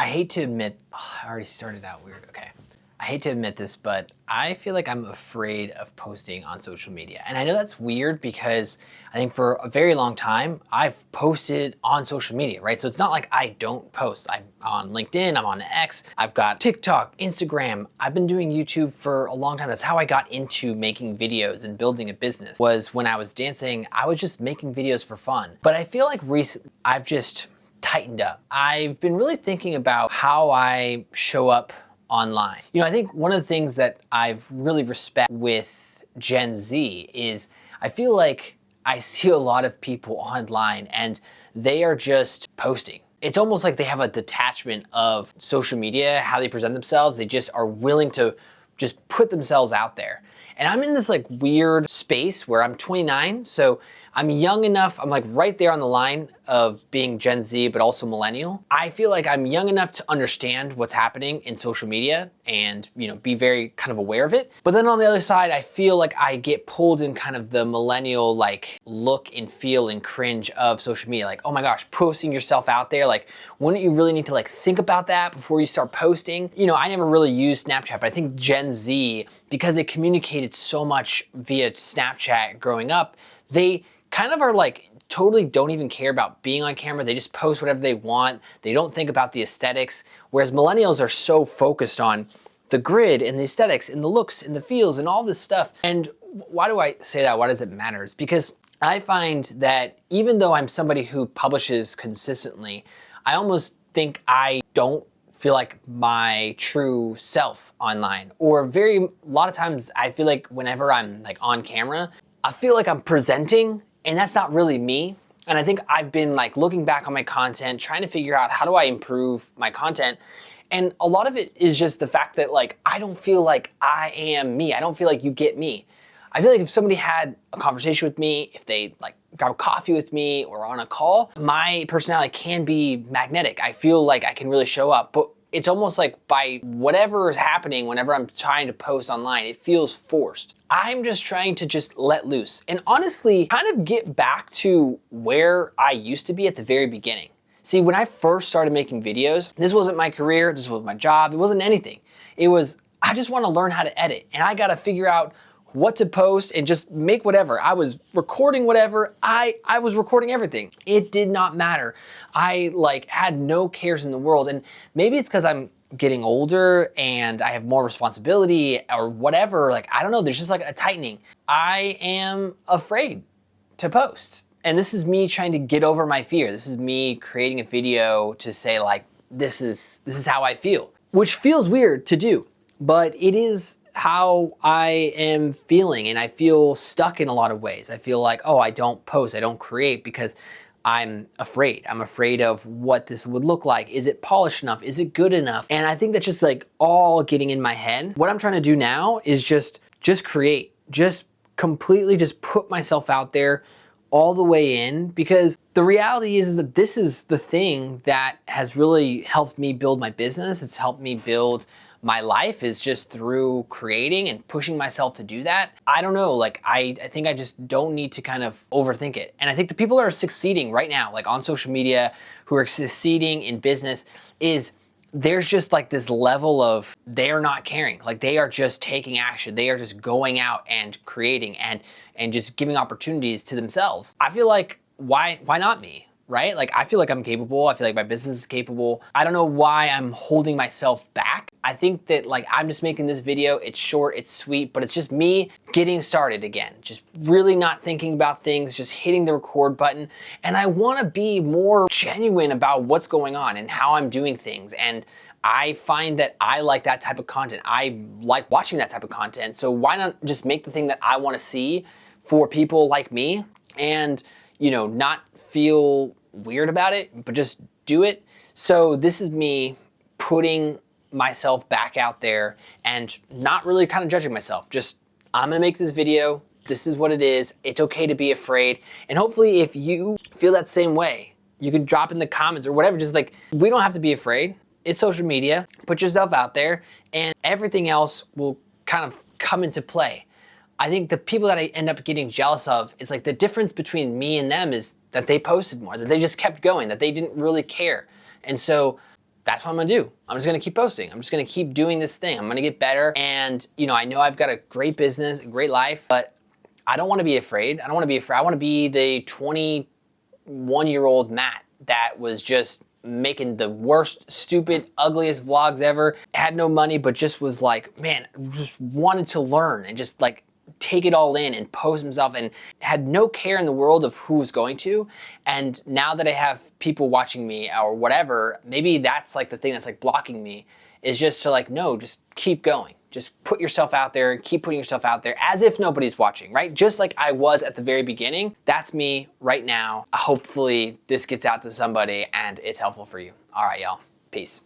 I hate to admit, I already started out weird, okay. I hate to admit this, but I feel like I'm afraid of posting on social media. And I know that's weird because I think for a very long time, I've posted on social media, right? So it's not like I don't post. I'm on LinkedIn, I'm on X, I've got TikTok, Instagram. I've been doing YouTube for a long time. That's how I got into making videos and building a business, was when I was dancing, I was just making videos for fun. But I feel like recently, I've just tightened up. I've been really thinking about how I show up online. You know, I think one of the things that I've really respect with Gen Z is I feel like I see a lot of people online and they are just posting. It's almost like they have a detachment of social media, how they present themselves. They just are willing to just put themselves out there. And I'm in this like weird space where I'm 29, so I'm young enough, I'm like right there on the line of being Gen Z, but also millennial. I feel like I'm young enough to understand what's happening in social media and, you know, be very kind of aware of it. But then on the other side, I feel like I get pulled in kind of the millennial like look and feel and cringe of social media. Like, oh my gosh, posting yourself out there. Like, wouldn't you really need to like think about that before you start posting? You know, I never really used Snapchat, but I think Gen Z, because they communicated so much via Snapchat growing up, they kind of are like totally don't even care about being on camera. They just post whatever they want. They don't think about the aesthetics. Whereas millennials are so focused on the grid and the aesthetics and the looks and the feels and all this stuff. And why do I say that? Why does it matter? It's because I find that even though I'm somebody who publishes consistently, I almost think I don't feel like my true self online. Or a lot of times I feel like whenever I'm like on camera, I feel like I'm presenting, and that's not really me. And I think I've been like looking back on my content, trying to figure out how do I improve my content. And a lot of it is just the fact that like, I don't feel like I am me. I don't feel like you get me. I feel like if somebody had a conversation with me, if they like grab a coffee with me or on a call, my personality can be magnetic. I feel like I can really show up, but it's almost like by whatever is happening whenever I'm trying to post online, it feels forced. I'm just trying to just let loose and honestly kind of get back to where I used to be at the very beginning. See, when I first started making videos, this wasn't my career, this was my job, it wasn't anything. It was, I just want to learn how to edit and I got to figure out what to post and just make whatever. I was recording whatever, I was recording everything. It did not matter. I like had no cares in the world. And maybe it's because I'm getting older and I have more responsibility or whatever. Like, I don't know, there's just like a tightening. I am afraid to post. And this is me trying to get over my fear. This is me creating a video to say like, this is how I feel, which feels weird to do, but it is how I am feeling, and I feel stuck in a lot of ways. I feel like, oh, I don't post, I don't create because I'm afraid. I'm afraid of what this would look like. Is it polished enough? Is it good enough? And I think that's just like all getting in my head. What I'm trying to do now is just create, just completely just put myself out there all the way in, because the reality is that this is the thing that has really helped me build my business. It's helped me build my life, is just through creating and pushing myself to do that. I don't know, like I think I just don't need to kind of overthink it. And I think the people that are succeeding right now, like on social media, who are succeeding in business, is there's just like this level of they are not caring. Like they are just taking action. They are just going out and creating and just giving opportunities to themselves. I feel like why not me? Right? Like I feel like I'm capable. I feel like my business is capable. I don't know why I'm holding myself back. I think that like I'm just making this video. It's short, it's sweet, but it's just me getting started again. Just really not thinking about things, just hitting the record button. And I want to be more genuine about what's going on and how I'm doing things. And I find that I like that type of content. I like watching that type of content. So why not just make the thing that I want to see for people like me and, you know, not feel weird about it, but just do it. So this is me putting myself back out there and not really kind of judging myself. Just, I'm gonna make this video. This is what it is. It's okay to be afraid. And hopefully if you feel that same way, you can drop in the comments or whatever. Just like, we don't have to be afraid. It's social media. Put yourself out there and everything else will kind of come into play. I think the people that I end up getting jealous of, it's like the difference between me and them is that they posted more, that they just kept going, that they didn't really care. And so that's what I'm gonna do. I'm just gonna keep posting. I'm just gonna keep doing this thing. I'm gonna get better. And I know I've got a great business, a great life, but I don't wanna be afraid. I don't wanna be afraid. I wanna be the 21-year-old Matt that was just making the worst, stupid, ugliest vlogs ever, had no money, but just was like, man, just wanted to learn and just like take it all in and post himself and had no care in the world of who's going to. And now that I have people watching me or whatever, maybe that's like the thing that's like blocking me, is just to like, no, just keep going. Just put yourself out there and keep putting yourself out there as if nobody's watching, right? Just like I was at the very beginning. That's me right now. Hopefully this gets out to somebody and it's helpful for you. All right, y'all. Peace.